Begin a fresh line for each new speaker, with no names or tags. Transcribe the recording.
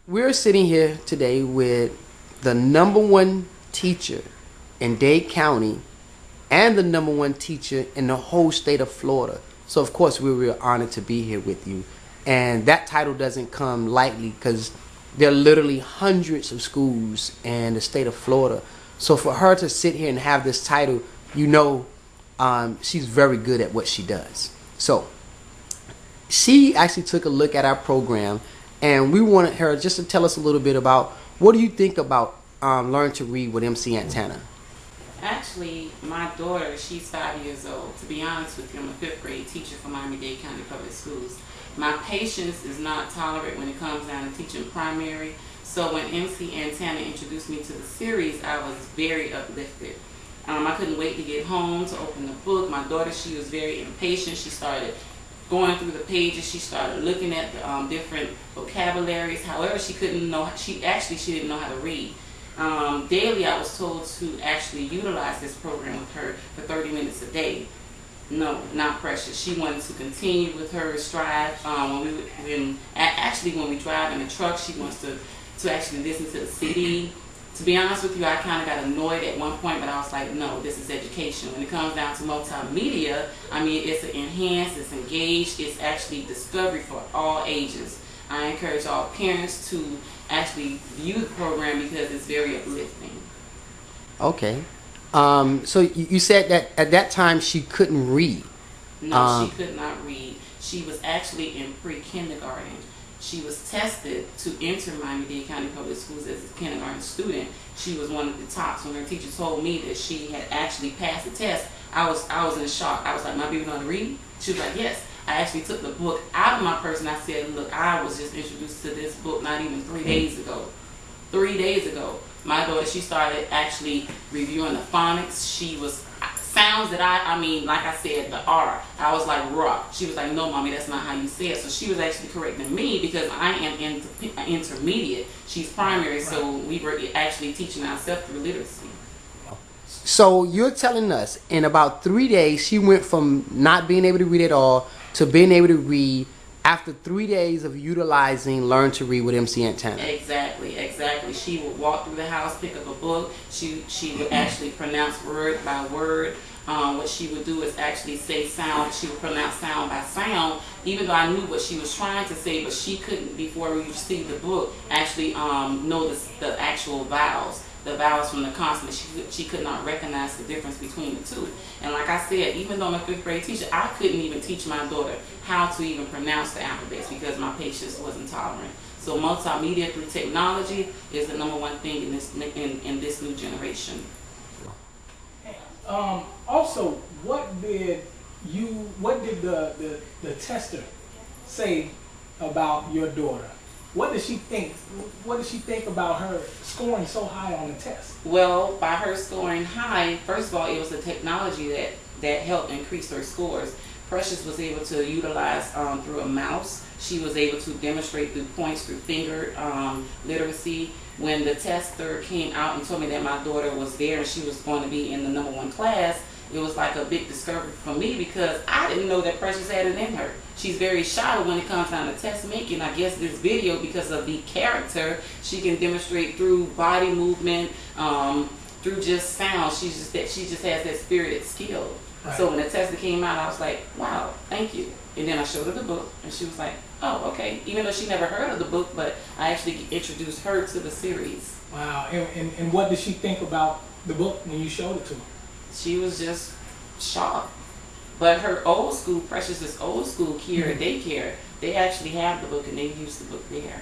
We're sitting here today with the #1 teacher in Dade County and the #1 teacher in the whole state of Florida. So of course we're real honored to be here with you. And that title doesn't come lightly because there are literally hundreds of schools in the state of Florida. So for her to sit here and have this title, she's very good at what she does. So she actually took a look at our program, and we wanted her just to tell us a little bit about what do you think about Learn to Read with MC Ant Tanna.
Actually, my daughter, she's 5 years old. To be honest with you, I'm a 5th grade teacher for Miami-Dade County Public Schools. My patience is not tolerant when it comes down to teaching primary. So when MC Ant Tanna introduced me to the series, I was very uplifted. I couldn't wait to get home to open the book. My daughter, she was very impatient. She started going through the pages. She started looking at the different vocabularies. However, she didn't know how to read. Daily, I was told to actually utilize this program with her for 30 minutes a day. No, not Precious. She wanted to continue with her stride. When we drive in the truck, she wants to actually listen to the CD. To be honest with you, I kind of got annoyed at one point, but I was like, no, this is education. When it comes down to multimedia, I mean, it's enhanced, it's engaged, it's actually discovery for all ages. I encourage all parents to actually view the program because it's very uplifting.
Okay. So you said that at that time she couldn't read.
No, she could not read. She was actually in pre-kindergarten. She was tested to enter Miami-Dade County Public Schools as a kindergarten student. She was one of the tops. When her teacher told me that she had actually passed the test, I was in shock. I was like, my baby know how to read? She was like, yes. I actually took the book out of my purse and I said, look, I was just introduced to this book not even 3 days ago. 3 days ago, my daughter, she started actually reviewing the phonics. She was sounds that I mean, like I said, the R. I was like, raw. She was like, no, mommy, that's not how you say it. So she was actually correcting me because I am intermediate. She's primary, so we were actually teaching ourselves through literacy.
So you're telling us in about 3 days she went from not being able to read at all to being able to read after 3 days of utilizing Learn to Read with MC Ant Tanna.
Exactly. She would walk through the house, pick up a book. She would actually pronounce word by word. What she would do is actually say sound. She would pronounce sound by sound, even though I knew what she was trying to say, but she couldn't, before we received the book, actually know the actual vowels. The vowels from the consonants. She could not recognize the difference between the two. And like I said, even though I'm a 5th grade teacher, I couldn't even teach my daughter how to even pronounce the alphabets because my patience wasn't tolerant. So multimedia through technology is the #1 thing in this new generation.
Also, what did the tester say about your daughter? What did she think? What did she think about her scoring so high on the test?
Well, by her scoring high, first of all, it was the technology that helped increase her scores. Precious was able to utilize through a mouse. She was able to demonstrate through points, through finger literacy. When the tester came out and told me that my daughter was there and she was going to be in the #1 class, it was like a big discovery for me because I didn't know that Precious had it in her. She's very shy when it comes down to test making. I guess this video, because of the character, she can demonstrate through body movement, through just sound. She just has that spirited skill. Right. So when the test came out, I was like, wow, thank you. And then I showed her the book, and she was like, oh, okay. Even though she never heard of the book, but I actually introduced her to the series.
Wow. And what did she think about the book when you showed it to her?
She was just shocked. But her old school, Precious's old school, Kiera Daycare, they actually have the book and they use the book there.